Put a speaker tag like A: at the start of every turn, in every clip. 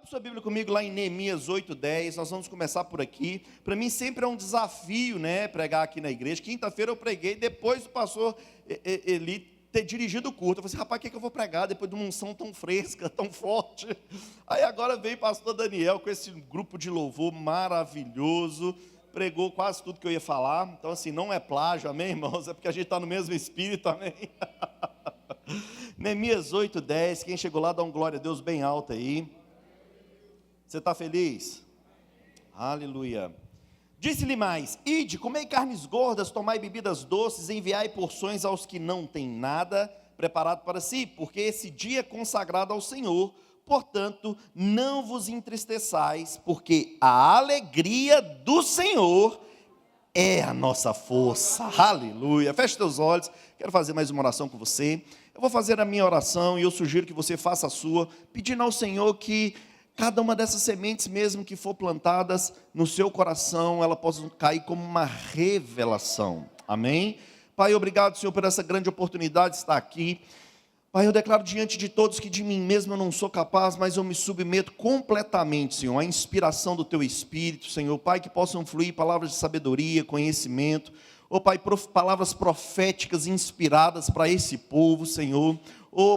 A: Sua Bíblia comigo lá em Neemias 8:10, nós vamos começar por aqui. Para mim sempre é um desafio, pregar aqui na igreja. Quinta-feira eu preguei, depois do pastor Eli ter dirigido o culto. Eu falei assim, rapaz, o que eu vou pregar depois de uma unção tão fresca, tão forte? Aí agora veio o pastor Daniel com esse grupo de louvor maravilhoso, pregou quase tudo que eu ia falar. Então assim, não é plágio, amém, irmãos? É porque a gente está no mesmo espírito, amém? Neemias 8:10, quem chegou lá dá um glória a Deus bem alto aí. Você está feliz? Aleluia. Disse-lhe mais: ide, comei carnes gordas, tomai bebidas doces, enviai porções aos que não têm nada preparado para si, porque esse dia é consagrado ao Senhor. Portanto, não vos entristeçais, porque a alegria do Senhor é a nossa força. Aleluia. Feche teus olhos, quero fazer mais uma oração com você. Eu vou fazer a minha oração e eu sugiro que você faça a sua, pedindo ao Senhor que cada uma dessas sementes mesmo que for plantadas no seu coração, ela possa cair como uma revelação. Amém? Pai, obrigado, Senhor, por essa grande oportunidade de estar aqui. Pai, eu declaro diante de todos que de mim mesmo eu não sou capaz, mas eu me submeto completamente, Senhor, à inspiração do Teu Espírito, Senhor. Pai, que possam fluir palavras de sabedoria, conhecimento. Pai, palavras proféticas inspiradas para esse povo, Senhor.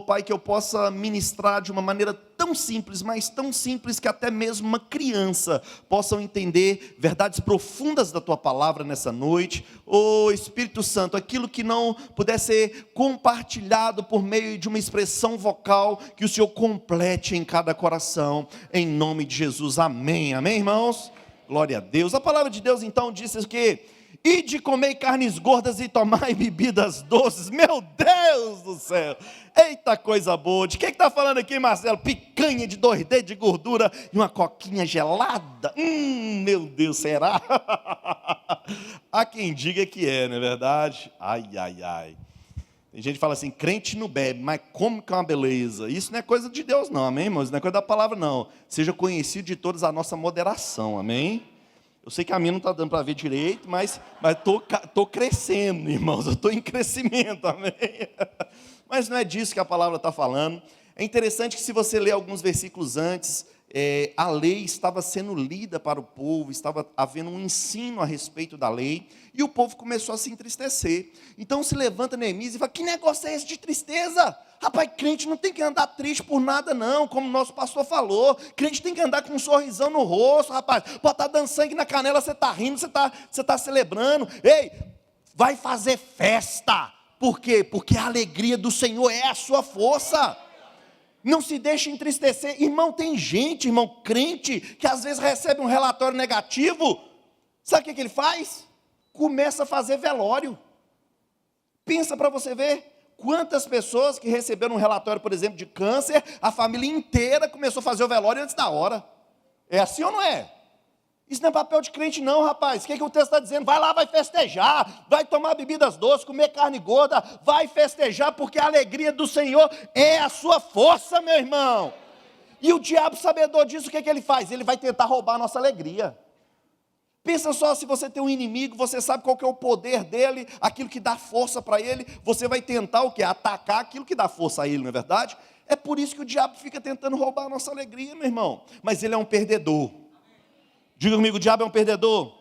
A: Pai, que eu possa ministrar de uma maneira tão simples, mas tão simples que até mesmo uma criança possa entender verdades profundas da Tua palavra nessa noite. Espírito Santo, aquilo que não puder ser compartilhado por meio de uma expressão vocal, que o Senhor complete em cada coração, em nome de Jesus, amém, amém, irmãos? Glória a Deus. A palavra de Deus então diz o quê? Ide comer carnes gordas e tomai bebidas doces. Meu Deus do céu, eita coisa boa. De que está falando aqui, Marcelo? Picanha de 2 dedos de gordura e uma coquinha gelada. Meu Deus, será? Há quem diga que é, não é verdade? Ai, ai, ai. Tem gente que fala assim, crente não bebe, mas come que é uma beleza. Isso não é coisa de Deus não, amém, irmãos? Não é coisa da palavra não. Seja conhecido de todos a nossa moderação, amém? Eu sei que a minha não está dando para ver direito, mas estou crescendo, irmãos, eu estou em crescimento, amém? Mas não é disso que a palavra está falando. É interessante que se você ler alguns versículos antes, a lei estava sendo lida para o povo, estava havendo um ensino a respeito da lei, e o povo começou a se entristecer. Então se levanta Neemias e fala, que negócio é esse de tristeza? Rapaz, crente não tem que andar triste por nada não, como o nosso pastor falou. Crente tem que andar com um sorrisão no rosto, rapaz. Pode estar dando sangue na canela, você está rindo, você está celebrando. Ei, vai fazer festa. Por quê? Porque a alegria do Senhor é a sua força. Não se deixe entristecer. Irmão, tem gente, irmão, crente, que às vezes recebe um relatório negativo. Sabe o que ele faz? Começa a fazer velório. Pensa para você ver. Quantas pessoas que receberam um relatório, por exemplo, de câncer, a família inteira começou a fazer o velório antes da hora. É assim ou não é? Isso não é papel de crente não, rapaz. O que o texto está dizendo? Vai lá, vai festejar, vai tomar bebidas doces, comer carne gorda, vai festejar, porque a alegria do Senhor é a sua força, meu irmão. E o diabo, sabedor disso, o que ele faz? Ele vai tentar roubar a nossa alegria. Pensa só, se você tem um inimigo, você sabe qual que é o poder dele, aquilo que dá força para ele, você vai tentar o quê? Atacar aquilo que dá força a ele, não é verdade? É por isso que o diabo fica tentando roubar a nossa alegria, meu irmão. Mas ele é um perdedor. Diga comigo, o diabo é um perdedor.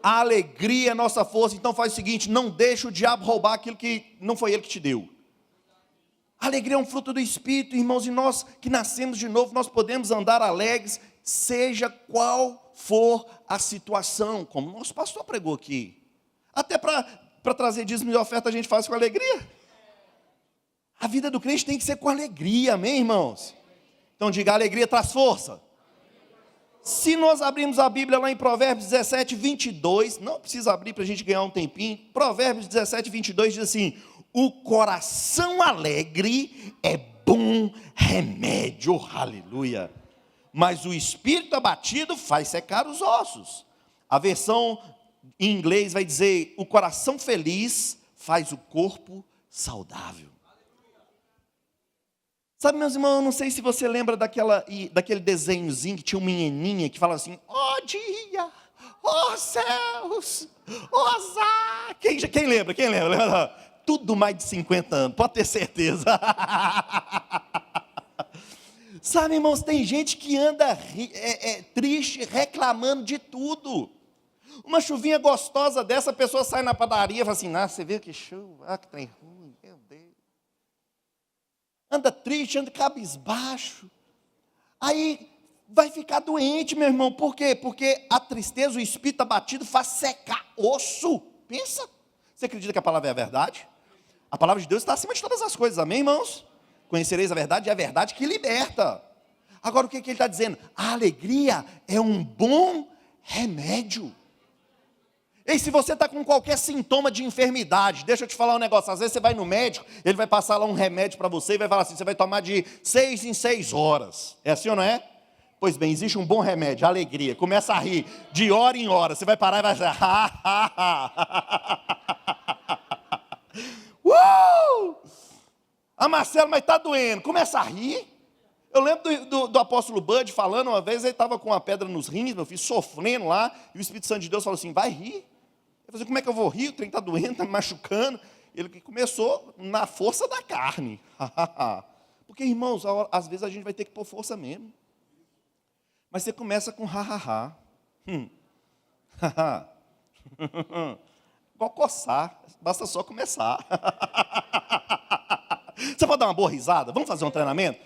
A: A alegria é nossa força, então faz o seguinte, não deixa o diabo roubar aquilo que não foi ele que te deu. A alegria é um fruto do Espírito, irmãos, e nós que nascemos de novo, nós podemos andar alegres, seja qual for a situação, como o nosso pastor pregou aqui. Até para trazer dízimo de oferta a gente faz com alegria. A vida do crente tem que ser com alegria, amém, irmãos? Então diga, a alegria traz força. Se nós abrirmos a Bíblia lá em Provérbios 17, 22, não precisa abrir para a gente ganhar um tempinho, Provérbios 17, 22 diz assim, o coração alegre é bom remédio, aleluia. Mas o espírito abatido faz secar os ossos. A versão em inglês vai dizer, o coração feliz faz o corpo saudável. Sabe, meus irmãos, eu não sei se você lembra daquele desenhozinho que tinha uma menininha que fala assim, ó dia, ó céus, ó azar. Quem lembra? Tudo mais de 50 anos, pode ter certeza. Sabe, irmãos, tem gente que anda triste, reclamando de tudo. Uma chuvinha gostosa dessa, a pessoa sai na padaria e fala assim, você vê que chuva, que trem ruim, meu Deus. Anda triste, anda cabisbaixo. Aí vai ficar doente, meu irmão. Por quê? Porque a tristeza, o espírito abatido faz secar osso. Pensa. Você acredita que a palavra é a verdade? A palavra de Deus está acima de todas as coisas, amém, irmãos? Conhecereis a verdade e a verdade que liberta. Agora o que ele está dizendo? A alegria é um bom remédio. E se você está com qualquer sintoma de enfermidade, deixa eu te falar um negócio, às vezes você vai no médico, ele vai passar lá um remédio para você e vai falar assim, você vai tomar de 6 em 6 horas. É assim ou não é? Pois bem, existe um bom remédio, a alegria. Começa a rir de hora em hora, você vai parar e vai dizer, Marcelo, mas está doendo. Começa a rir. Eu lembro do apóstolo Bud falando, uma vez ele estava com uma pedra nos rins, meu filho, sofrendo lá, e o Espírito Santo de Deus falou assim, vai rir. Eu falei, como é que eu vou rir? O trem está doendo, está me machucando. Ele começou na força da carne. Porque, irmãos, às vezes a gente vai ter que pôr força mesmo. Mas você começa com ha-ha-ha. Igual coçar, basta só começar. Você pode dar uma boa risada? Vamos fazer um treinamento?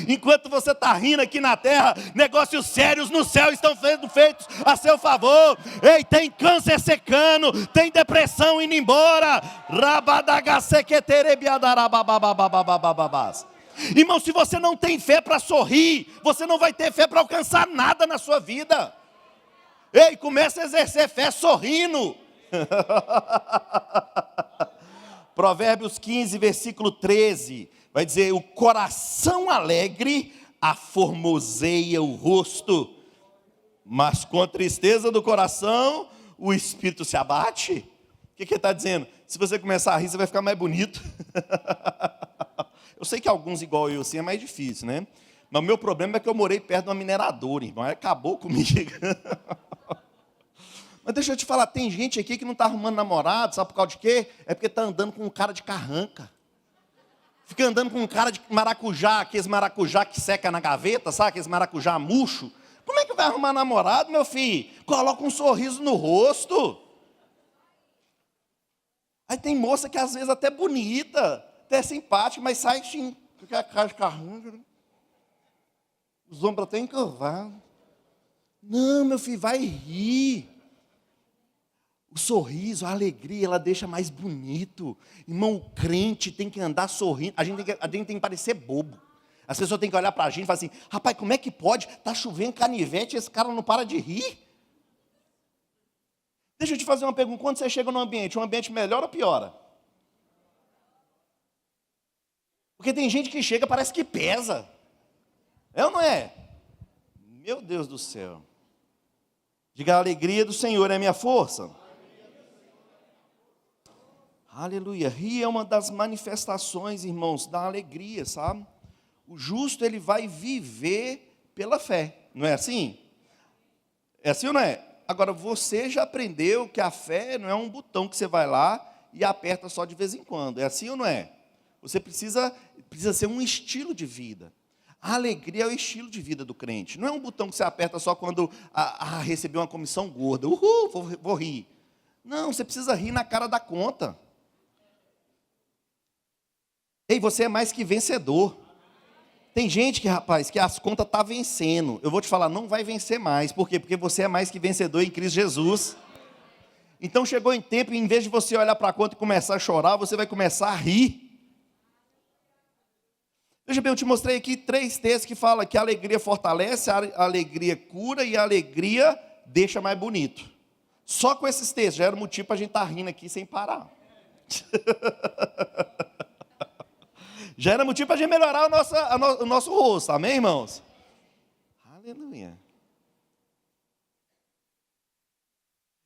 A: Enquanto você está rindo aqui na terra, negócios sérios no céu estão sendo feitos a seu favor. Ei, tem câncer secando, tem depressão indo embora. Irmão, se você não tem fé para sorrir, você não vai ter fé para alcançar nada na sua vida. Ei, comece a exercer fé sorrindo. Provérbios 15, versículo 13, vai dizer, o coração alegre aformoseia o rosto, mas com a tristeza do coração, o espírito se abate. O que ele está dizendo? Se você começar a rir, você vai ficar mais bonito. Eu sei que alguns igual eu assim é mais difícil, né? Mas o meu problema é que eu morei perto de uma mineradora, irmão, aí acabou comigo. Mas deixa eu te falar, tem gente aqui que não está arrumando namorado, sabe por causa de quê? É porque está andando com um cara de carranca. Fica andando com um cara de maracujá, aqueles maracujá que seca na gaveta, sabe? Aqueles maracujá murcho. Como é que vai arrumar namorado, meu filho? Coloca um sorriso no rosto. Aí tem moça que às vezes até bonita, até simpática, mas sai assim, fica a cara de carranca. Os ombros até encurvados. Não, meu filho, vai rir. O sorriso, a alegria, ela deixa mais bonito. Irmão, o crente tem que andar sorrindo. A gente tem que parecer bobo. As pessoas têm que olhar para a gente e falar assim, rapaz, como é que pode? Está chovendo canivete e esse cara não para de rir? Deixa eu te fazer uma pergunta. Quando você chega num ambiente, um ambiente melhora ou piora? Porque tem gente que chega, parece que pesa. É ou não é? Meu Deus do céu. Diga, a alegria do Senhor é minha força. Aleluia. Rir é uma das manifestações, irmãos, da alegria, sabe? O justo, ele vai viver pela fé. Não é assim? É assim ou não é? Agora, você já aprendeu que a fé não é um botão que você vai lá e aperta só de vez em quando. É assim ou não é? Você precisa ser um estilo de vida. A alegria é o estilo de vida do crente. Não é um botão que você aperta só quando recebeu uma comissão gorda. Uhul, vou rir. Não, você precisa rir na cara da conta. Ei, você é mais que vencedor. Tem gente que, rapaz, que as contas estão vencendo. Eu vou te falar, não vai vencer mais. Por quê? Porque você é mais que vencedor em Cristo Jesus. Então chegou em tempo, em vez de você olhar para a conta e começar a chorar, você vai começar a rir. Veja bem, eu te mostrei aqui 3 textos que falam que a alegria fortalece, a alegria cura e a alegria deixa mais bonito. Só com esses textos já era motivo para a gente estar rindo aqui sem parar. Já era motivo para a gente melhorar o nosso rosto, amém, irmãos? Aleluia.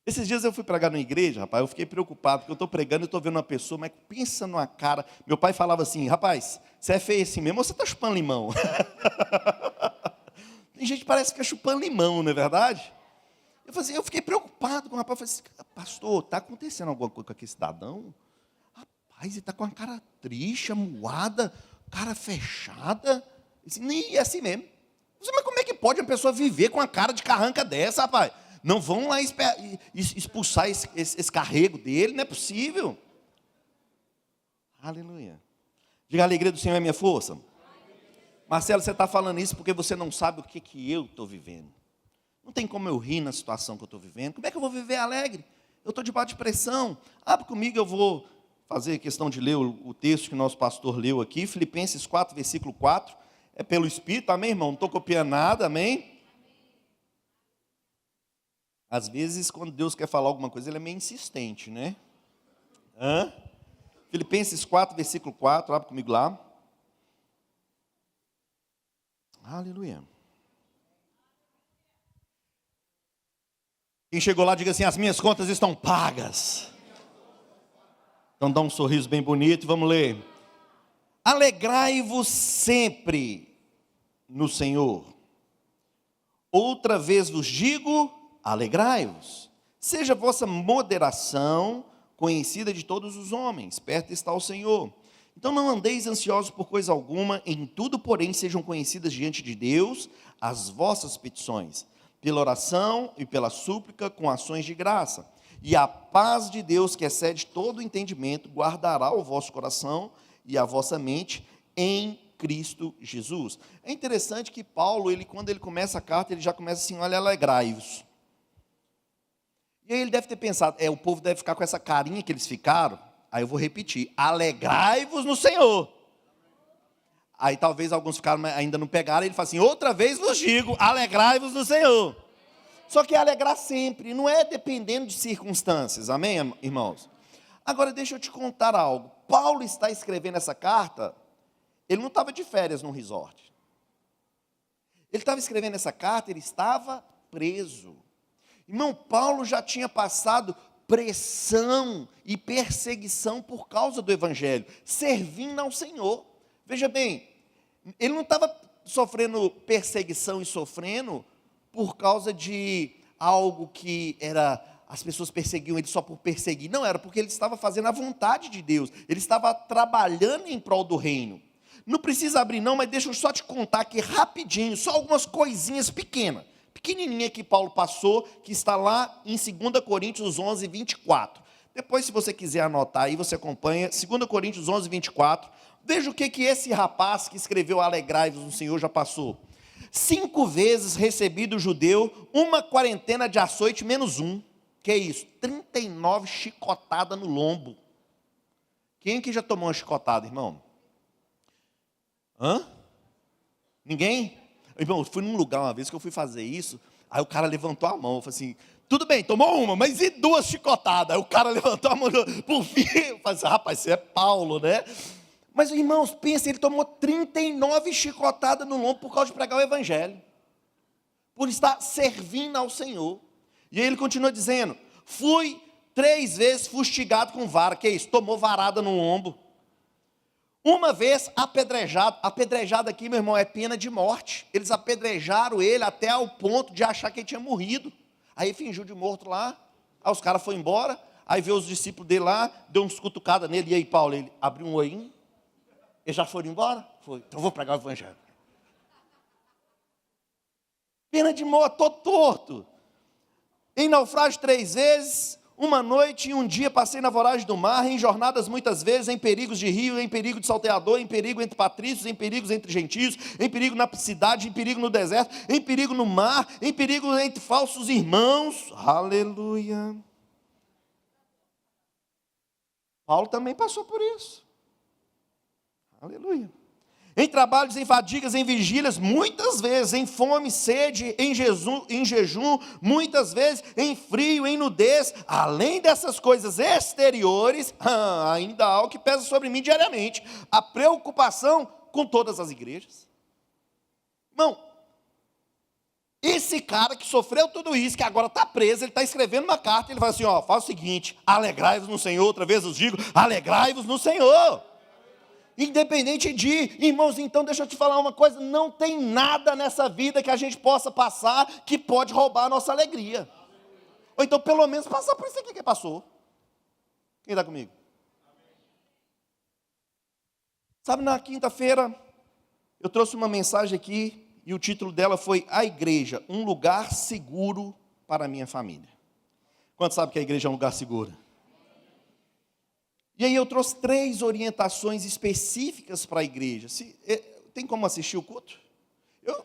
A: Esses dias eu fui pregar numa igreja, rapaz, eu fiquei preocupado, porque eu estou pregando e estou vendo uma pessoa, mas pensa numa cara. Meu pai falava assim, rapaz, você é feio assim mesmo ou você está chupando limão? Tem gente que parece que é chupando limão, não é verdade? Eu fiquei preocupado com o rapaz, eu falei assim, pastor, está acontecendo alguma coisa com aquele cidadão? Aí você está com a cara triste, amuada, cara fechada. E é assim mesmo. Mas como é que pode uma pessoa viver com a cara de carranca dessa, rapaz? Não vão lá expulsar esse carrego dele, não é possível. Aleluia. Diga, a alegria do Senhor é minha força. Marcelo, você está falando isso porque você não sabe o que eu estou vivendo. Não tem como eu rir na situação que eu estou vivendo. Como é que eu vou viver alegre? Eu estou debaixo de pressão. Abre comigo, eu vou fazer questão de ler o texto que o nosso pastor leu aqui. Filipenses 4, versículo 4. É pelo Espírito, amém, irmão? Não estou copiando nada, amém? Às vezes, quando Deus quer falar alguma coisa, ele é meio insistente, né? Filipenses 4, versículo 4. Abre comigo lá. Aleluia. Quem chegou lá, diga assim: as minhas contas estão pagas. Então dá um sorriso bem bonito e vamos ler. Alegrai-vos sempre no Senhor. Outra vez vos digo, alegrai-vos. Seja a vossa moderação conhecida de todos os homens, perto está o Senhor. Então não andeis ansiosos por coisa alguma, em tudo, porém, sejam conhecidas diante de Deus as vossas petições, pela oração e pela súplica, com ações de graça. E a paz de Deus, que excede todo o entendimento, guardará o vosso coração e a vossa mente em Cristo Jesus. É interessante que Paulo, quando ele começa a carta, ele já começa assim: olha, alegrai-vos. E aí ele deve ter pensado, o povo deve ficar com essa carinha que eles ficaram. Aí eu vou repetir: alegrai-vos no Senhor. Aí talvez alguns ficaram, ainda não pegaram, ele fala assim: outra vez vos digo, alegrai-vos no Senhor. Só que alegrar sempre, não é dependendo de circunstâncias, amém, irmãos? Agora deixa eu te contar algo. Paulo está escrevendo essa carta, ele não estava de férias num resort. Ele estava escrevendo essa carta, ele estava preso. Irmão, Paulo já tinha passado pressão e perseguição por causa do Evangelho, servindo ao Senhor. Veja bem, ele não estava sofrendo perseguição e sofrendo por causa de algo que era, as pessoas perseguiam ele só por perseguir. Não, era porque ele estava fazendo a vontade de Deus, ele estava trabalhando em prol do reino. Não precisa abrir não, mas deixa eu só te contar aqui rapidinho, só algumas coisinhas pequenininha que Paulo passou, que está lá em 2 Coríntios 11, 24. Depois, se você quiser anotar aí, você acompanha, 2 Coríntios 11, 24. Veja o que esse rapaz que escreveu alegrai-vos no Senhor já passou. 5 vezes recebi do judeu uma quarentena de açoite menos um. Que é isso? 39 chicotadas no lombo. Quem aqui já tomou uma chicotada, irmão? Ninguém? Irmão, eu fui num lugar uma vez que eu fui fazer isso, aí o cara levantou a mão, eu falei assim: tudo bem, tomou uma, mas e 2 chicotadas? Aí o cara levantou a mão, por fim, eu falei assim: rapaz, você é Paulo, né? Mas, irmãos, pensa, ele tomou 39 chicotadas no lombo por causa de pregar o Evangelho, por estar servindo ao Senhor. E aí ele continua dizendo: fui 3 vezes fustigado com vara. Que é isso? Tomou varada no lombo. Uma vez apedrejado. Apedrejado aqui, meu irmão, é pena de morte. Eles apedrejaram ele até ao ponto de achar que ele tinha morrido. Aí fingiu de morto lá. Aí os caras foram embora. Aí veio os discípulos dele lá, deu uns cutucadas nele. E aí, Paulo, ele abriu um olhinho. Eles já foram embora? Foi. Então eu vou pregar o Evangelho. Pena de morte, todo torto. Em naufrágio 3 vezes, uma noite e um dia passei na voragem do mar, em jornadas muitas vezes, em perigos de rio, em perigo de salteador, em perigo entre patrícios, em perigos entre gentios, em perigo na cidade, em perigo no deserto, em perigo no mar, em perigo entre falsos irmãos. Aleluia. Paulo também passou por isso. Aleluia. Em trabalhos, em fadigas, em vigílias, muitas vezes, em fome, sede, em jejum, muitas vezes, em frio, em nudez. Além dessas coisas exteriores, ainda há algo que pesa sobre mim diariamente: a preocupação com todas as igrejas. Irmão, esse cara que sofreu tudo isso, que agora está preso, ele está escrevendo uma carta, ele fala assim: faz o seguinte, alegrai-vos no Senhor. Outra vez eu digo, alegrai-vos no Senhor. Independente de, irmãos, então deixa eu te falar uma coisa: não tem nada nessa vida que a gente possa passar que pode roubar a nossa alegria. Ou então pelo menos passar por isso aqui que passou. Quem está comigo? Sabe, na quinta-feira, eu trouxe uma mensagem aqui, e o título dela foi A Igreja, um lugar seguro para a minha família. Quantos sabem que a igreja é um lugar seguro? E aí eu trouxe 3 orientações específicas para a igreja. Tem como assistir o culto?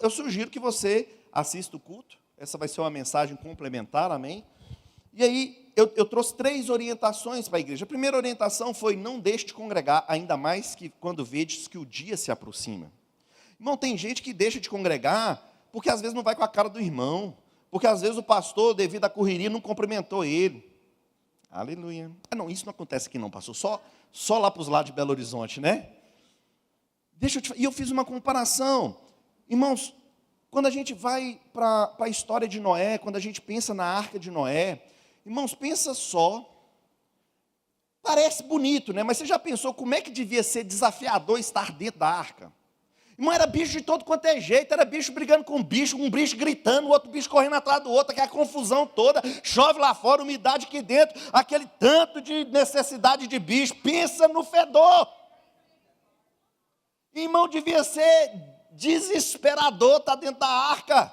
A: Eu sugiro que você assista o culto. Essa vai ser uma mensagem complementar, amém? E aí eu trouxe 3 orientações para a igreja. A primeira orientação foi: não deixe de congregar, ainda mais que quando vedes que o dia se aproxima. Irmão, tem gente que deixa de congregar porque às vezes não vai com a cara do irmão, porque às vezes o pastor, devido à correria, não cumprimentou ele. Aleluia. Não, isso não acontece aqui não, pastor, só lá para os lados de Belo Horizonte, né? E eu fiz uma comparação. Irmãos, quando a gente vai para a história de Noé, quando a gente pensa na arca de Noé, irmãos, pensa só, parece bonito, né? Mas você já pensou como é que devia ser desafiador estar dentro da arca? Irmão, era bicho de todo quanto é jeito, era bicho brigando com bicho, um bicho gritando, o outro bicho correndo atrás do outro, aquela confusão toda, chove lá fora, umidade aqui dentro, aquele tanto de necessidade de bicho, pensa no fedor. Irmão, devia ser desesperador estar dentro da arca,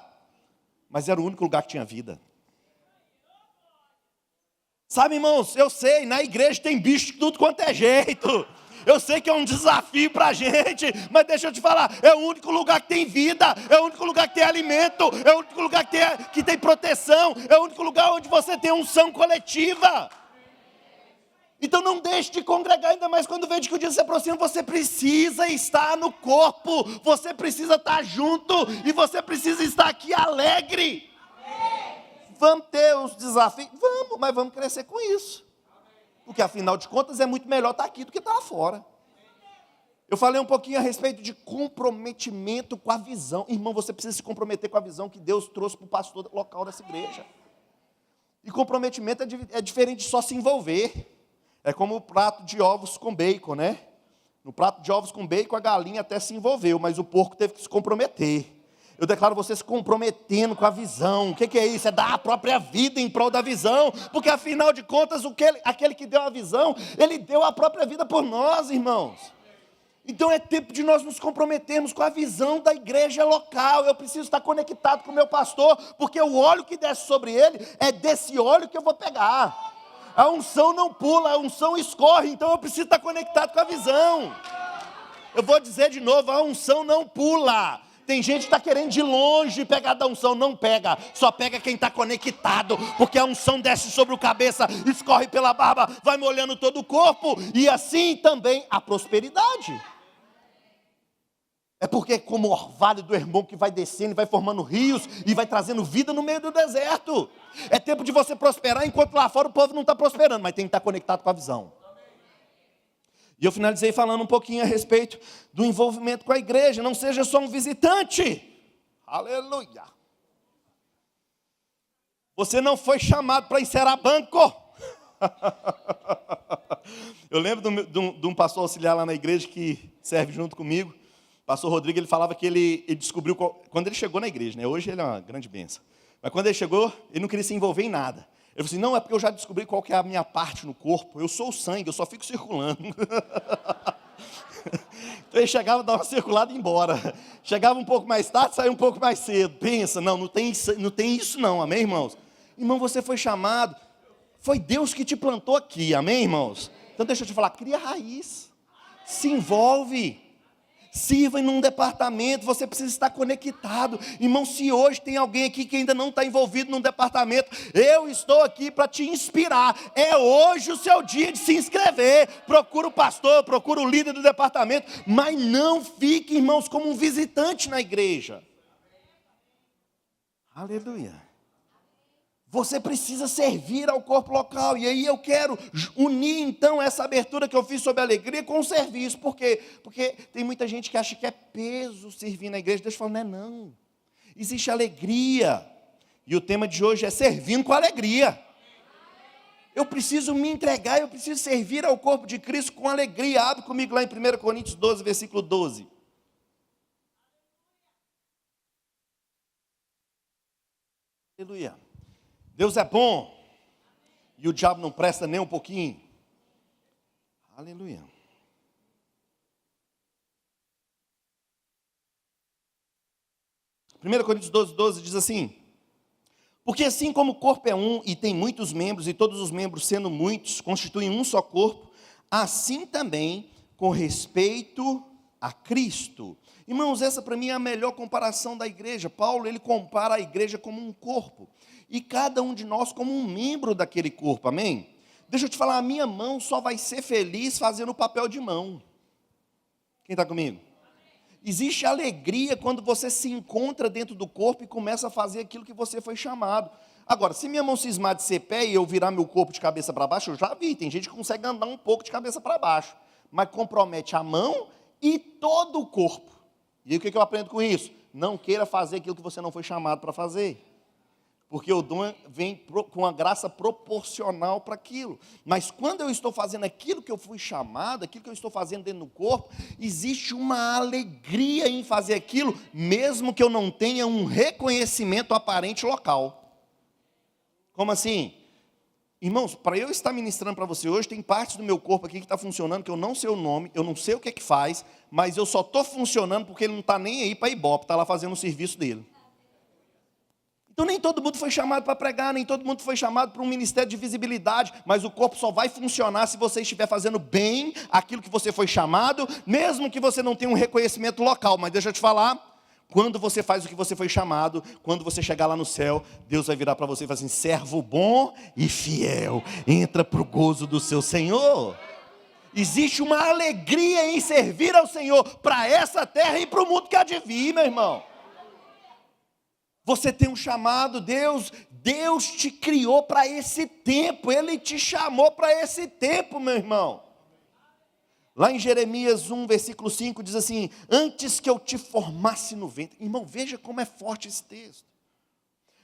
A: mas era o único lugar que tinha vida. Sabe, irmãos, eu sei, na igreja tem bicho de tudo quanto é jeito. Eu sei que é um desafio para a gente, mas deixa eu te falar, é o único lugar que tem vida, é o único lugar que tem alimento, é o único lugar que tem proteção, é o único lugar onde você tem unção coletiva. Então não deixe de congregar, ainda mais quando vê que o dia se aproxima. Você precisa estar no corpo, você precisa estar junto, e você precisa estar aqui alegre. Vamos ter os desafios? Vamos, mas vamos crescer com isso. Porque afinal de contas é muito melhor estar aqui do que estar lá fora. Eu falei um pouquinho a respeito de comprometimento com a visão. Irmão, você precisa se comprometer com a visão que Deus trouxe para o pastor local dessa igreja. E comprometimento é diferente de só se envolver. É como o prato de ovos com bacon, né? No prato de ovos com bacon a galinha até se envolveu, mas o porco teve que se comprometer. Eu declaro você se comprometendo com a visão. O que é isso? É dar a própria vida em prol da visão. Porque afinal de contas, aquele que deu a visão, ele deu a própria vida por nós, irmãos. Então é tempo de nós nos comprometermos com a visão da igreja local. Eu preciso estar conectado com o meu pastor, porque o óleo que desce sobre ele é desse óleo que eu vou pegar. A unção não pula, a unção escorre. Então eu preciso estar conectado com a visão. Eu vou dizer de novo, a unção não pula. Tem gente que está querendo de longe pegar da unção, não pega, só pega quem está conectado, porque a unção desce sobre o cabeça, escorre pela barba, vai molhando todo o corpo, e assim também a prosperidade. É porque é como o orvalho do Hermon que vai descendo, e vai formando rios, e vai trazendo vida no meio do deserto. É tempo de você prosperar, enquanto lá fora o povo não está prosperando, mas tem que estar conectado com a visão. E eu finalizei falando um pouquinho a respeito do envolvimento com a igreja. Não seja só um visitante. Aleluia. Você não foi chamado para encerar banco. Eu lembro de um pastor auxiliar lá na igreja que serve junto comigo. O pastor Rodrigo, ele falava que ele descobriu, quando ele chegou na igreja, né? Hoje ele é uma grande bênção. Mas quando ele chegou, ele não queria se envolver em nada. Ele falou assim, não, é porque eu já descobri qual que é a minha parte no corpo. Eu sou o sangue, eu só fico circulando. Então ele chegava, dava uma circulada e ia embora. Chegava um pouco mais tarde, saía um pouco mais cedo. Pensa, não tem isso não, amém, irmãos? Irmão, você foi chamado, foi Deus que te plantou aqui, amém, irmãos? Então deixa eu te falar, cria raiz, se envolve. Sirva em um departamento, você precisa estar conectado. Irmão, se hoje tem alguém aqui que ainda não está envolvido num departamento, eu estou aqui para te inspirar. É hoje o seu dia de se inscrever. Procura o pastor, procura o líder do departamento, mas não fique, irmãos, como um visitante na igreja. Aleluia. Você precisa servir ao corpo local. E aí eu quero unir, então, essa abertura que eu fiz sobre a alegria com o serviço. Por quê? Porque tem muita gente que acha que é peso servir na igreja. Deus fala, não. Existe alegria. E o tema de hoje é servindo com alegria. Eu preciso me entregar, eu preciso servir ao corpo de Cristo com alegria. Abre comigo lá em 1 Coríntios 12, versículo 12. Aleluia. Deus é bom, e o diabo não presta nem um pouquinho. Aleluia. 1 Coríntios 12 diz assim: porque assim como o corpo é um e tem muitos membros, e todos os membros sendo muitos, constituem um só corpo, assim também com respeito a Cristo. Irmãos, essa para mim é a melhor comparação da igreja. Paulo, ele compara a igreja como um corpo, e cada um de nós como um membro daquele corpo, amém? Deixa eu te falar, a minha mão só vai ser feliz fazendo o papel de mão. Quem está comigo? Existe alegria quando você se encontra dentro do corpo e começa a fazer aquilo que você foi chamado. Agora, se minha mão cismar de ser pé e eu virar meu corpo de cabeça para baixo, eu já vi, tem gente que consegue andar um pouco de cabeça para baixo, mas compromete a mão e todo o corpo. E aí, o que eu aprendo com isso? Não queira fazer aquilo que você não foi chamado para fazer, porque o dom vem com a graça proporcional para aquilo. Mas quando eu estou fazendo aquilo que eu fui chamado, aquilo que eu estou fazendo dentro do corpo, existe uma alegria em fazer aquilo, mesmo que eu não tenha um reconhecimento aparente local. Como assim? Irmãos, para eu estar ministrando para você hoje, tem partes do meu corpo aqui que está funcionando, que eu não sei o nome, eu não sei o que é que faz, mas eu só estou funcionando porque ele não está nem aí para Ibope, está lá fazendo o serviço dele. Então nem todo mundo foi chamado para pregar, nem todo mundo foi chamado para um ministério de visibilidade, mas o corpo só vai funcionar se você estiver fazendo bem aquilo que você foi chamado, mesmo que você não tenha um reconhecimento local. Mas deixa eu te falar, quando você faz o que você foi chamado, quando você chegar lá no céu, Deus vai virar para você e falar assim: servo bom e fiel, entra para o gozo do seu Senhor. Existe uma alegria em servir ao Senhor, para essa terra e para o mundo que há de vir, meu irmão. Você tem um chamado, Deus te criou para esse tempo, Ele te chamou para esse tempo, meu irmão. Lá em Jeremias 1, versículo 5, diz assim: antes que eu te formasse no ventre. Irmão, veja como é forte esse texto.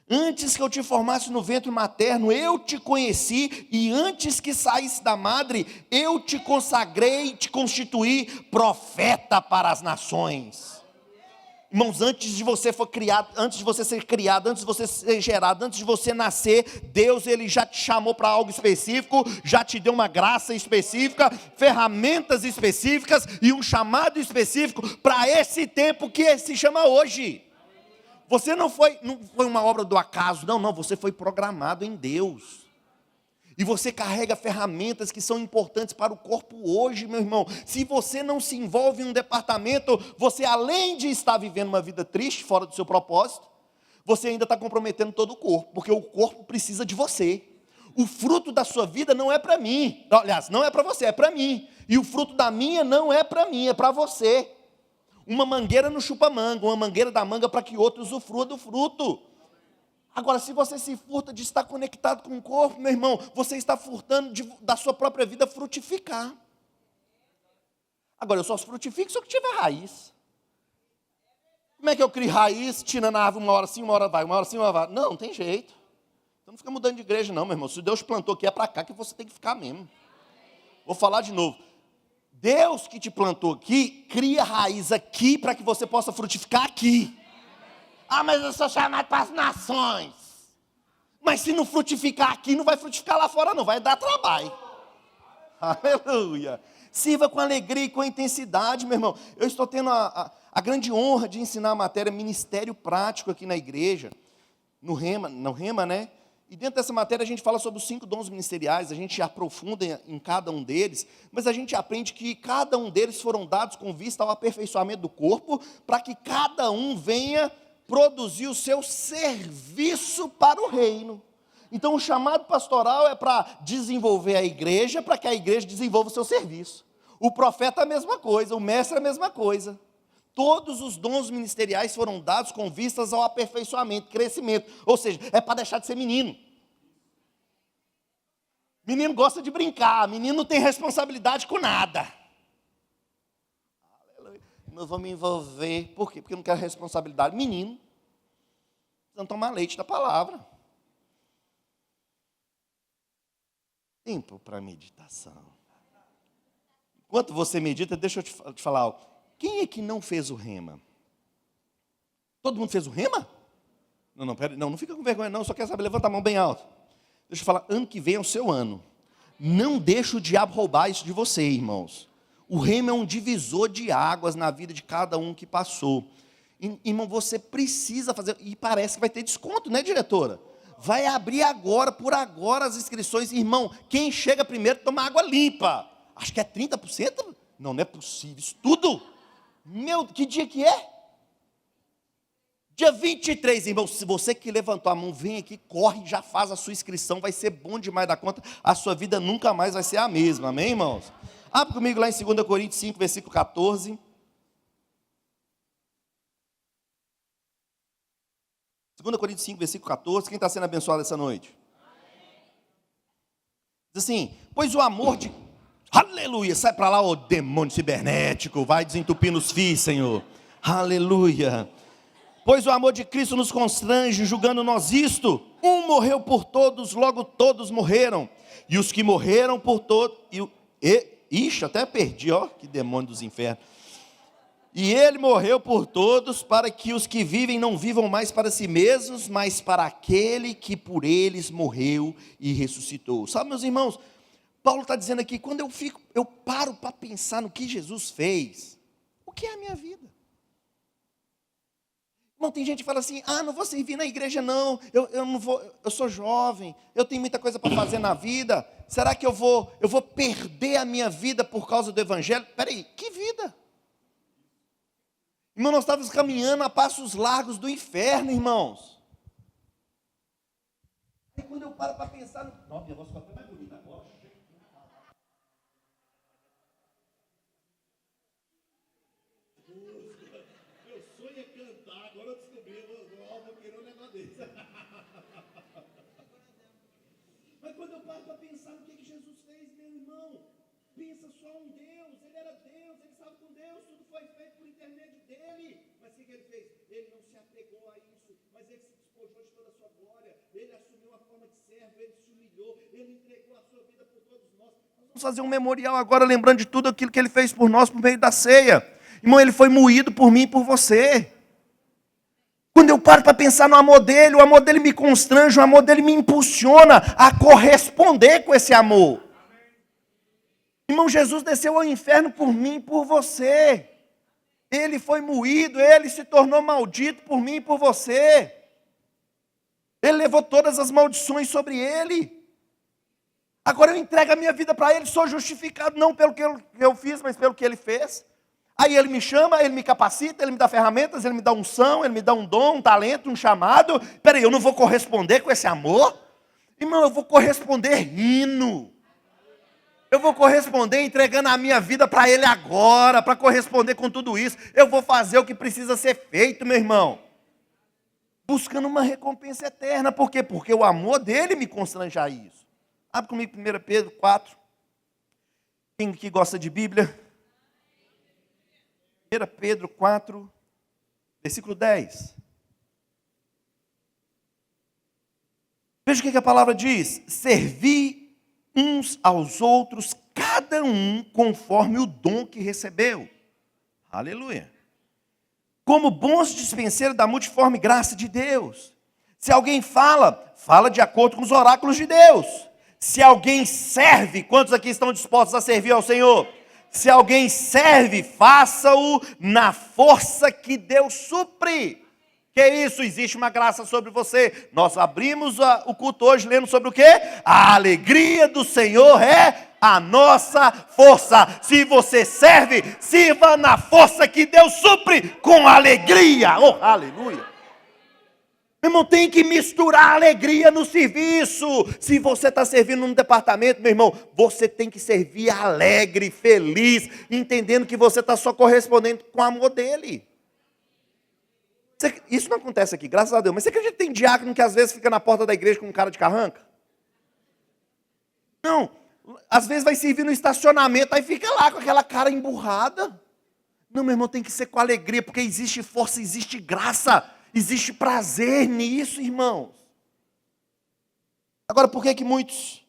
A: Antes que eu te formasse no ventre materno, eu te conheci, e antes que saísse da madre, eu te consagrei, te constituí profeta para as nações. Irmãos, antes de você ser criado, antes de você ser gerado, antes de você nascer, Deus, Ele já te chamou para algo específico, já te deu uma graça específica, ferramentas específicas e um chamado específico para esse tempo que se chama hoje. Você não foi uma obra do acaso, não, você foi programado em Deus. E você carrega ferramentas que são importantes para o corpo hoje, meu irmão. Se você não se envolve em um departamento, você, além de estar vivendo uma vida triste, fora do seu propósito, você ainda está comprometendo todo o corpo, porque o corpo precisa de você. O fruto da sua vida não é para mim, aliás, não é para você, é para mim. E o fruto da minha não é para mim, é para você. Uma mangueira não chupa manga, uma mangueira dá manga para que outro usufrua do fruto. Agora, se você se furta de estar conectado com o corpo, meu irmão, você está furtando da sua própria vida frutificar. Agora, eu só frutifico se eu tiver raiz. Como é que eu crio raiz, tirando a árvore uma hora sim, uma hora vai, uma hora sim, uma hora vai? Não tem jeito. Então não fica mudando de igreja não, meu irmão. Se Deus plantou aqui, é para cá que você tem que ficar mesmo. Vou falar de novo. Deus que te plantou aqui, cria raiz aqui para que você possa frutificar aqui. Ah, mas eu sou chamado para as nações. Mas se não frutificar aqui, não vai frutificar lá fora não, vai dar trabalho. Aleluia. Sirva com alegria e com intensidade, meu irmão. Eu estou tendo a grande honra de ensinar a matéria Ministério Prático aqui na igreja, no Rema, né? E dentro dessa matéria a gente fala sobre os 5 dons ministeriais, a gente aprofunda em cada um deles, mas a gente aprende que cada um deles foram dados com vista ao aperfeiçoamento do corpo, para que cada um venha produzir o seu serviço para o reino. Então o chamado pastoral é para desenvolver a igreja, para que a igreja desenvolva o seu serviço. O profeta é a mesma coisa, o mestre é a mesma coisa. Todos os dons ministeriais foram dados com vistas ao aperfeiçoamento, crescimento. Ou seja, é para deixar de ser menino. Menino gosta de brincar, menino não tem responsabilidade com nada. Não vou me envolver. Por quê? Porque eu não quero responsabilidade. Menino, precisam tomar leite da palavra. Tempo para meditação. Enquanto você medita, deixa eu te falar algo. Quem é que não fez o rema? Todo mundo fez o rema? Não fica com vergonha não, só quer saber, levanta a mão bem alto. Deixa eu falar, ano que vem é o seu ano. Não deixa o diabo roubar isso de você, irmãos. O rema é um divisor de águas na vida de cada um que passou. Irmão, você precisa fazer, e parece que vai ter desconto, né, diretora? Vai abrir agora, por agora, as inscrições. Irmão, quem chega primeiro toma água limpa. Acho que é 30%? Não, não é possível, isso tudo. Meu, que dia que é? Dia 23, irmão, se você que levantou a mão, vem aqui, corre, já faz a sua inscrição, vai ser bom demais da conta, a sua vida nunca mais vai ser a mesma, amém, irmãos? Abre comigo lá em 2 Coríntios 5, versículo 14. 2 Coríntios 5, versículo 14, quem está sendo abençoado essa noite? Diz assim, pois o amor de... Aleluia, sai para lá, ô demônio cibernético, vai desentupindo os fios, Senhor. Aleluia. Pois o amor de Cristo nos constrange, julgando nós isto. Um morreu por todos, logo todos morreram. E os que morreram por todos... Ixi, até perdi, ó, que demônio dos infernos. E ele morreu por todos, para que os que vivem não vivam mais para si mesmos, mas para aquele que por eles morreu e ressuscitou. Sabe, meus irmãos, Paulo está dizendo aqui, quando eu paro para pensar no que Jesus fez, o que é a minha vida? Não, tem gente que fala assim, não vou servir na igreja não, eu não vou, eu sou jovem, eu tenho muita coisa para fazer na vida, será que eu vou perder a minha vida por causa do evangelho? Peraí, que vida? Irmão, nós estávamos caminhando a passos largos do inferno, irmãos. Aí quando eu paro para pensar, não, minha voz ficou até mais bonita agora. Meu sonho é cantar, agora eu descobri, eu vou querer um negócio desse. Mas quando eu paro para pensar no que Jesus fez, meu irmão, pensa só um Deus, ele era Deus, ele estava com Deus, tudo foi feito por intermédio dele. Mas o que ele fez? Ele não se apegou a isso, mas ele se despojou de toda a sua glória, ele assumiu a forma de servo, ele se humilhou, ele entregou a sua vida por todos nós. Vamos fazer um memorial agora, lembrando de tudo aquilo que ele fez por nós por meio da ceia. Irmão, ele foi moído por mim e por você. Quando eu paro para pensar no amor dele, o amor dele me constrange, o amor dele me impulsiona a corresponder com esse amor. Irmão, Jesus desceu ao inferno por mim e por você. Ele foi moído, ele se tornou maldito por mim e por você. Ele levou todas as maldições sobre ele. Agora eu entrego a minha vida para ele, sou justificado não pelo que eu fiz, mas pelo que ele fez. Aí ele me chama, ele me capacita, ele me dá ferramentas, ele me dá unção, ele me dá um dom, um talento, um chamado. Peraí, eu não vou corresponder com esse amor? Irmão, eu vou corresponder rindo. Eu vou corresponder entregando a minha vida para ele agora, para corresponder com tudo isso. Eu vou fazer o que precisa ser feito, meu irmão. Buscando uma recompensa eterna. Por quê? Porque o amor dele me constrange a isso. Abre comigo 1 Pedro 4. Quem aqui gosta de Bíblia? 1 Pedro 4, versículo 10. Veja o que a palavra diz. Servi uns aos outros, cada um conforme o dom que recebeu. Aleluia. Como bons dispenseiros da multiforme graça de Deus. Se alguém fala, fala de acordo com os oráculos de Deus. Se alguém serve, quantos aqui estão dispostos a servir ao Senhor? Se alguém serve, faça-o na força que Deus supre. Que isso? Existe uma graça sobre você. Nós abrimos o culto hoje lendo sobre o quê? A alegria do Senhor é a nossa força. Se você serve, sirva na força que Deus supre com alegria. Oh, aleluia. Meu irmão, tem que misturar alegria no serviço. Se você está servindo num departamento, meu irmão, você tem que servir alegre, feliz, entendendo que você está só correspondendo com o amor dele. Isso não acontece aqui, graças a Deus. Mas você acredita que tem diácono que às vezes fica na porta da igreja com um cara de carranca? Não, às vezes vai servir no estacionamento, aí fica lá com aquela cara emburrada. Não, meu irmão, tem que ser com alegria, porque existe força, existe graça. Existe prazer nisso, irmãos. Agora, por que muitos,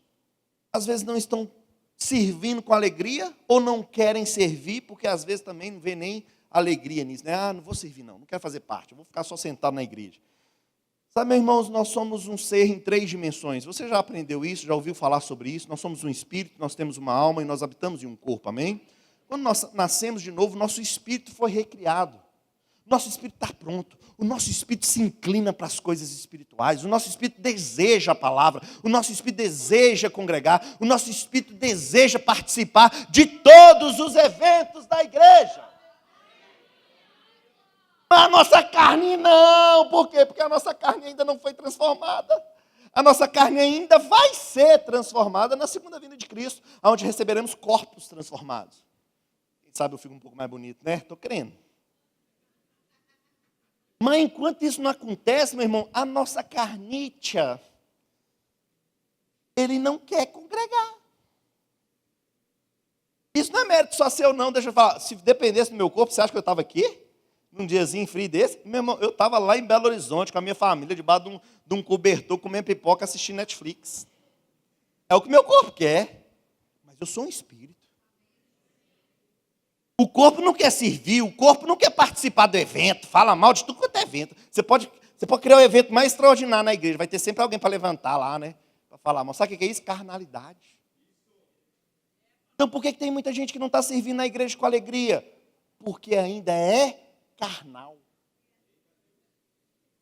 A: às vezes, não estão servindo com alegria, ou não querem servir, porque às vezes também não vê nem alegria nisso, né? Não vou servir não quero fazer parte, eu vou ficar só sentado na igreja. Sabe, meus irmãos, nós somos um ser em 3 dimensões. Você já aprendeu isso, já ouviu falar sobre isso? Nós somos um espírito, nós temos uma alma e nós habitamos em um corpo, amém? Quando nós nascemos de novo, nosso espírito foi recriado. Nosso espírito está pronto. O nosso espírito se inclina para as coisas espirituais. O nosso espírito deseja a palavra. O nosso espírito deseja congregar. O nosso espírito deseja participar de todos os eventos da igreja. A nossa carne não. Por quê? Porque a nossa carne ainda não foi transformada. A nossa carne ainda vai ser transformada na segunda vinda de Cristo, onde receberemos corpos transformados. Quem sabe eu fico um pouco mais bonito, né? Estou crendo. Mas enquanto isso não acontece, meu irmão, a nossa carnitia, ele não quer congregar. Isso não é mérito só seu não, deixa eu falar. Se dependesse do meu corpo, você acha que eu estava aqui? Num diazinho frio desse? Meu irmão, eu estava lá em Belo Horizonte com a minha família, debaixo de um cobertor, comendo pipoca, assistindo Netflix. É o que meu corpo quer. Mas eu sou um espírito. O corpo não quer servir, o corpo não quer participar do evento, fala mal de tudo quanto é evento. Você pode criar o evento mais extraordinário na igreja, vai ter sempre alguém para levantar lá, né? Para falar mal. Sabe o que é isso? Carnalidade. Então por que tem muita gente que não está servindo na igreja com alegria? Porque ainda é carnal.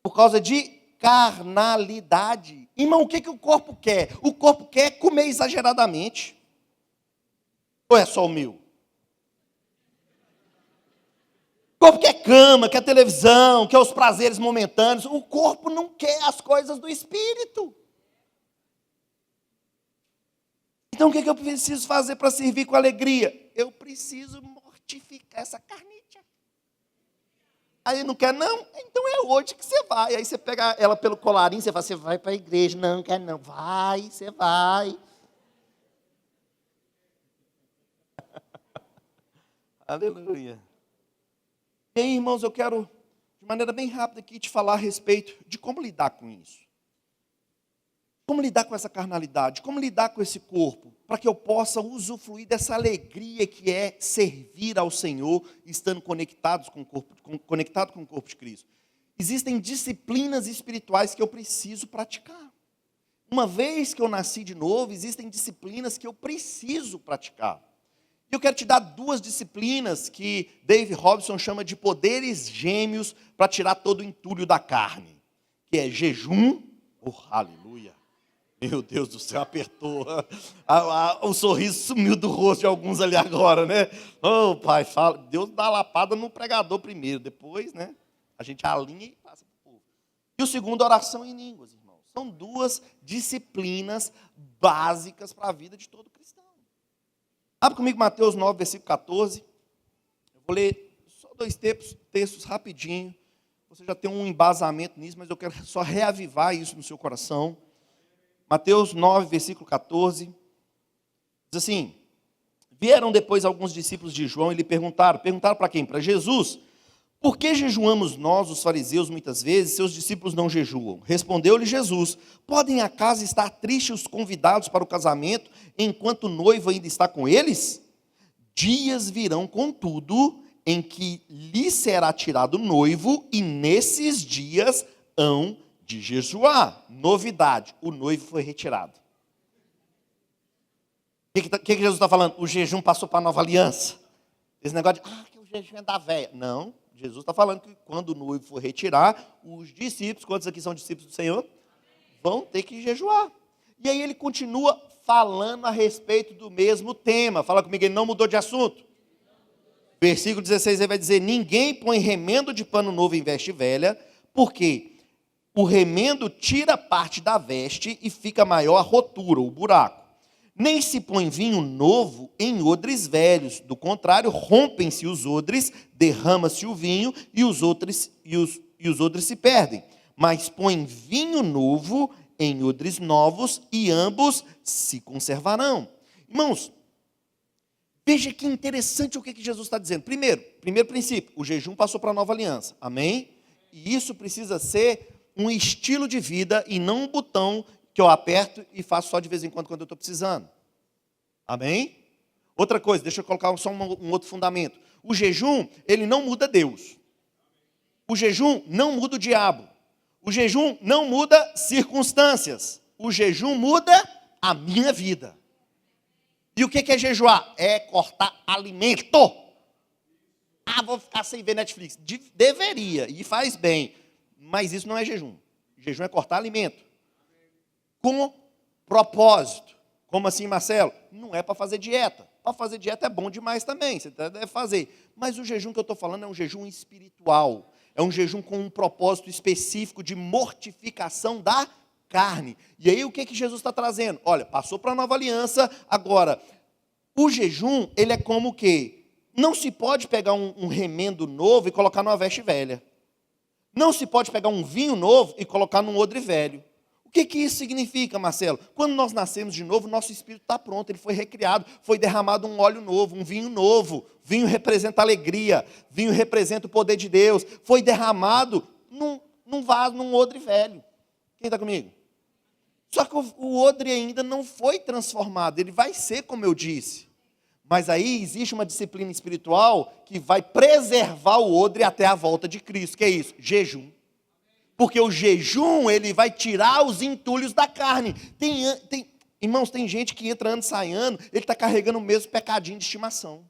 A: Por causa de carnalidade. Irmão, o que o corpo quer? O corpo quer comer exageradamente. Ou é só o meu? O corpo quer cama, quer televisão, quer os prazeres momentâneos. O corpo não quer as coisas do espírito. Então o que eu preciso fazer para servir com alegria? Eu preciso mortificar essa carnitia. Aí não quer não? Então é hoje que você vai. Aí você pega ela pelo colarinho, você fala, você vai para a igreja. Não, quer não. Vai, você vai. Aleluia. E aí, irmãos, eu quero, de maneira bem rápida aqui, te falar a respeito de como lidar com isso. Como lidar com essa carnalidade, como lidar com esse corpo, para que eu possa usufruir dessa alegria que é servir ao Senhor, estando conectado com o corpo de Cristo. Existem disciplinas espirituais que eu preciso praticar. Uma vez que eu nasci de novo, existem disciplinas que eu preciso praticar. Eu quero te dar 2 disciplinas que Dave Robson chama de poderes gêmeos para tirar todo o entulho da carne. Que é jejum, aleluia. Meu Deus do céu, apertou. O sorriso sumiu do rosto de alguns ali agora, né? Oh, pai, fala. Deus dá a lapada no pregador primeiro, depois, né? A gente alinha e passa para o povo. E o segundo, oração em línguas, irmãos. São 2 disciplinas básicas para a vida de todo cristão. Abre comigo Mateus 9, versículo 14. Eu vou ler só 2 textos rapidinho. Você já tem um embasamento nisso, mas eu quero só reavivar isso no seu coração. Mateus 9, versículo 14. Diz assim: vieram depois alguns discípulos de João e lhe perguntaram para quem? Para Jesus. Por que jejuamos nós, os fariseus, muitas vezes, seus discípulos não jejuam? Respondeu-lhe Jesus: podem acaso estar tristes os convidados para o casamento, enquanto o noivo ainda está com eles? Dias virão, contudo, em que lhe será tirado o noivo, e nesses dias hão de jejuar. Novidade, o noivo foi retirado. O que Jesus está falando? O jejum passou para a nova aliança. Esse negócio de, que o jejum é da véia. Não. Jesus está falando que quando o noivo for retirar, os discípulos, quantos aqui são discípulos do Senhor? Vão ter que jejuar. E aí ele continua falando a respeito do mesmo tema. Fala comigo, ele não mudou de assunto. Versículo 16, ele vai dizer: ninguém põe remendo de pano novo em veste velha, porque o remendo tira parte da veste e fica maior a rotura, o buraco. Nem se põe vinho novo em odres velhos, do contrário, rompem-se os odres, derrama-se o vinho e os odres se perdem. Mas põe vinho novo em odres novos e ambos se conservarão. Irmãos, veja que interessante o que Jesus está dizendo. Primeiro princípio, o jejum passou para a nova aliança, amém? E isso precisa ser um estilo de vida e não um botão que eu aperto e faço só de vez em quando eu estou precisando. Amém? Outra coisa, deixa eu colocar só um outro fundamento. O jejum, ele não muda Deus. O jejum não muda o diabo. O jejum não muda circunstâncias. O jejum muda a minha vida. E o que é jejuar? É cortar alimento. Ah, vou ficar sem ver Netflix. Deveria, e faz bem. Mas isso não é jejum. Jejum é cortar alimento. Com propósito. Como assim, Marcelo? Não é para fazer dieta. Para fazer dieta é bom demais também, você deve fazer. Mas o jejum que eu estou falando é um jejum espiritual. É um jejum com um propósito específico de mortificação da carne. E aí o que Jesus está trazendo? Olha, passou para a nova aliança, agora, o jejum, ele é como o quê? Não se pode pegar um remendo novo e colocar numa veste velha. Não se pode pegar um vinho novo e colocar num odre velho. O que isso significa, Marcelo? Quando nós nascemos de novo, nosso espírito está pronto, ele foi recriado, foi derramado um óleo novo, um vinho novo. Vinho representa alegria, vinho representa o poder de Deus. Foi derramado num vaso, num odre velho. Quem está comigo? Só que o odre ainda não foi transformado, ele vai ser como eu disse. Mas aí existe uma disciplina espiritual que vai preservar o odre até a volta de Cristo. Que é isso? Jejum. Porque o jejum, ele vai tirar os entulhos da carne. Irmãos, tem gente que entra ano e sai ano, ele está carregando o mesmo pecadinho de estimação.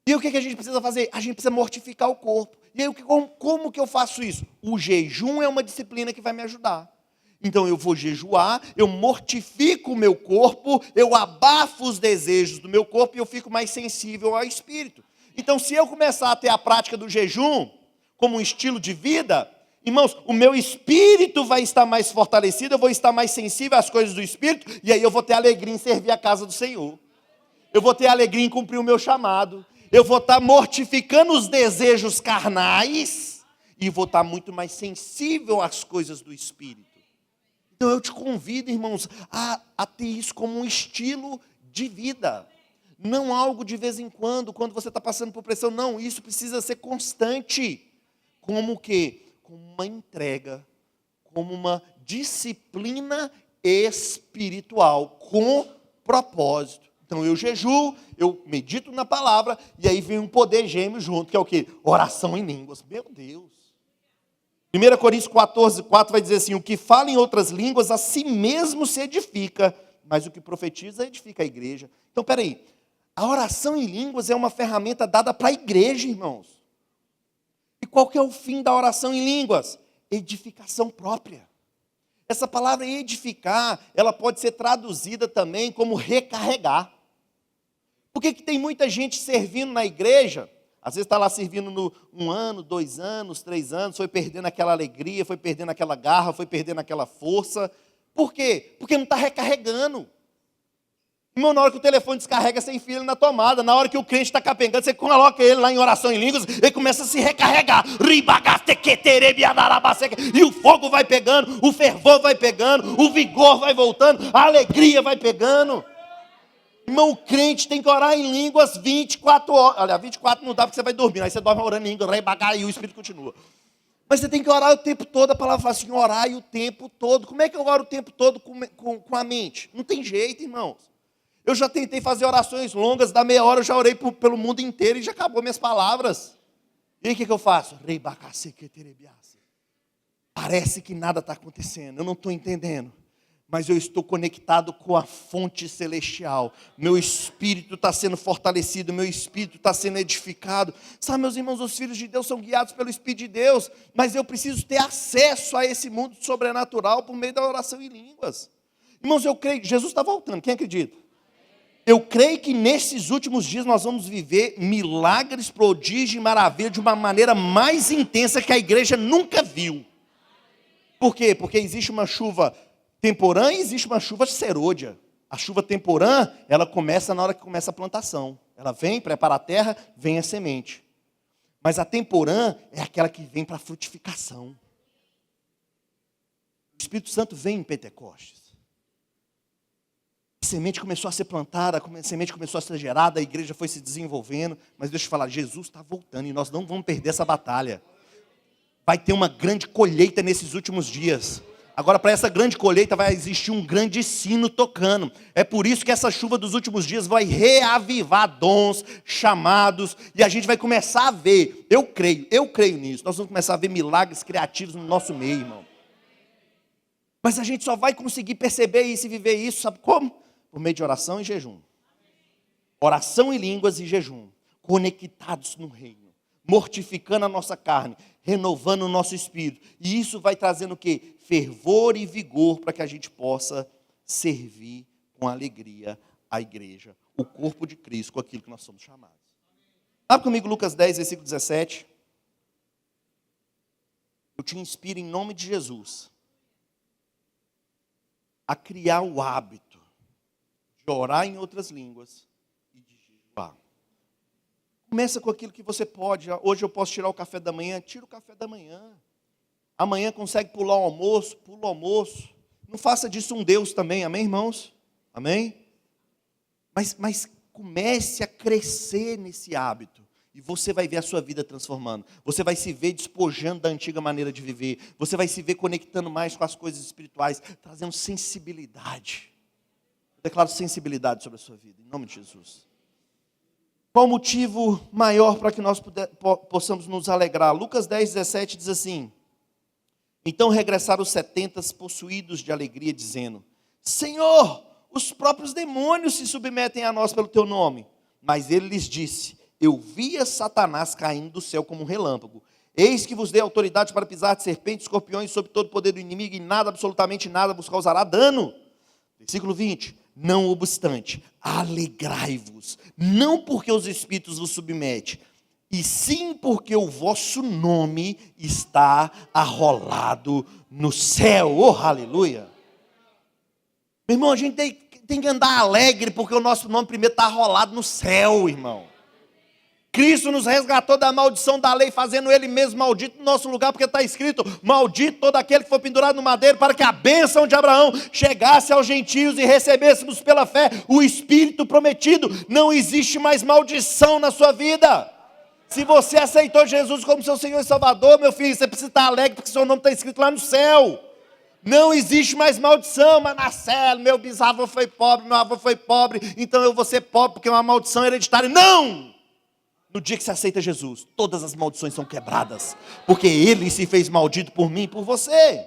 A: E o que a gente precisa fazer? A gente precisa mortificar o corpo. E aí, como que eu faço isso? O jejum é uma disciplina que vai me ajudar. Então eu vou jejuar, eu mortifico o meu corpo, eu abafo os desejos do meu corpo e eu fico mais sensível ao espírito. Então se eu começar a ter a prática do jejum como um estilo de vida, irmãos, o meu espírito vai estar mais fortalecido, eu vou estar mais sensível às coisas do espírito, e aí eu vou ter alegria em servir a casa do Senhor. Eu vou ter alegria em cumprir o meu chamado. Eu vou estar mortificando os desejos carnais, e vou estar muito mais sensível às coisas do espírito. Então eu te convido, irmãos, a ter isso como um estilo de vida. Não algo de vez em quando você está passando por pressão. Não, isso precisa ser constante. Como o quê? Como uma entrega, como uma disciplina espiritual, com propósito. Então eu jejuo, eu medito na palavra, e aí vem um poder gêmeo junto, que é o quê? Oração em línguas. Meu Deus! 1 Coríntios 14, 4 vai dizer assim: o que fala em outras línguas a si mesmo se edifica, mas o que profetiza edifica a igreja. Então, peraí, a oração em línguas é uma ferramenta dada para a igreja, irmãos. E qual que é o fim da oração em línguas? Edificação própria. Essa palavra edificar, ela pode ser traduzida também como recarregar. Por que tem muita gente servindo na igreja? Às vezes está lá servindo 1 ano, 2 anos, 3 anos, foi perdendo aquela alegria, foi perdendo aquela garra, foi perdendo aquela força. Por quê? Porque não está recarregando. Irmão, na hora que o telefone descarrega, você enfia ele na tomada. Na hora que o crente está capengando, você coloca ele lá em oração em línguas, ele começa a se recarregar. E o fogo vai pegando, o fervor vai pegando, o vigor vai voltando, a alegria vai pegando. Irmão, o crente tem que orar em línguas 24 horas. Olha, 24 não dá porque você vai dormir. Aí você dorme orando em línguas, e o Espírito continua. Mas você tem que orar o tempo todo. A palavra fala assim, orai o tempo todo. Como é que eu oro o tempo todo com a mente? Não tem jeito, irmãos. Eu já tentei fazer orações longas, da meia hora eu já orei pelo mundo inteiro e já acabou minhas palavras. E aí o que eu faço? Parece que nada está acontecendo, eu não estou entendendo. Mas eu estou conectado com a fonte celestial. Meu espírito está sendo fortalecido, meu espírito está sendo edificado. Sabe, meus irmãos, os filhos de Deus são guiados pelo Espírito de Deus, mas eu preciso ter acesso a esse mundo sobrenatural por meio da oração em línguas. Irmãos, eu creio, Jesus está voltando, quem acredita? Eu creio que nesses últimos dias nós vamos viver milagres, prodígios e maravilhas de uma maneira mais intensa que a igreja nunca viu. Por quê? Porque existe uma chuva temporã e existe uma chuva serôdia. A chuva temporã, ela começa na hora que começa a plantação. Ela vem, prepara a terra, vem a semente. Mas a temporã é aquela que vem para a frutificação. O Espírito Santo vem em Pentecostes. A semente começou a ser plantada, a semente começou a ser gerada, a igreja foi se desenvolvendo. Mas deixa eu falar, Jesus está voltando e nós não vamos perder essa batalha. Vai ter uma grande colheita nesses últimos dias. Agora, para essa grande colheita vai existir um grande sino tocando. É por isso que essa chuva dos últimos dias vai reavivar dons, chamados, e a gente vai começar a ver, eu creio nisso, nós vamos começar a ver milagres criativos no nosso meio, irmão. Mas a gente só vai conseguir perceber isso e viver isso, sabe como? Por meio de oração e jejum. Oração em línguas e jejum. conectados no reino, mortificando a nossa carne, renovando o nosso espírito. E isso vai trazendo o quê? Fervor e vigor para que a gente possa servir com alegria a igreja, o corpo de Cristo, com aquilo que nós somos chamados. Abre comigo Lucas 10, versículo 17. Eu te inspiro em nome de Jesus a criar o hábito de orar em outras línguas e de jejuar. Começa com aquilo que você pode. Hoje eu posso tirar o café da manhã, tira o café da manhã. Amanhã consegue pular o almoço, pula o almoço. Não faça disso um Deus também, amém, irmãos? Amém? Mas comece a crescer nesse hábito. E você vai ver a sua vida transformando. Você vai se ver despojando da antiga maneira de viver. Você vai se ver conectando mais com as coisas espirituais, trazendo sensibilidade. Eu declaro sensibilidade sobre a sua vida, em nome de Jesus. Qual o motivo maior para que nós possamos nos alegrar? Lucas 10, 17 diz assim: então regressaram os 70 possuídos de alegria, dizendo: Senhor, os próprios demônios se submetem a nós pelo teu nome. Mas ele lhes disse: eu via Satanás caindo do céu como um relâmpago. Eis que vos dei autoridade para pisar de serpentes, escorpiões, sob todo o poder do inimigo, e nada, absolutamente nada, vos causará dano. Versículo 20. Não obstante, alegrai-vos, não porque os espíritos vos submetem, e sim porque o vosso nome está arrolado no céu. Oh, aleluia! Meu irmão, a gente tem que andar alegre, porque o nosso nome primeiro está arrolado no céu, irmão. Cristo nos resgatou da maldição da lei, fazendo Ele mesmo maldito no nosso lugar, porque está escrito: maldito todo aquele que foi pendurado no madeiro, para que a bênção de Abraão chegasse aos gentios e recebêssemos pela fé o Espírito prometido. Não existe mais maldição na sua vida. Se você aceitou Jesus como seu Senhor e Salvador, meu filho, você precisa estar alegre, porque seu nome está escrito lá no céu. Não existe mais maldição. Mas Marcelo, meu bisavô foi pobre, meu avô foi pobre, então eu vou ser pobre porque é uma maldição hereditária. Não! No dia que você aceita Jesus, todas as maldições são quebradas, porque Ele se fez maldito por mim e por você.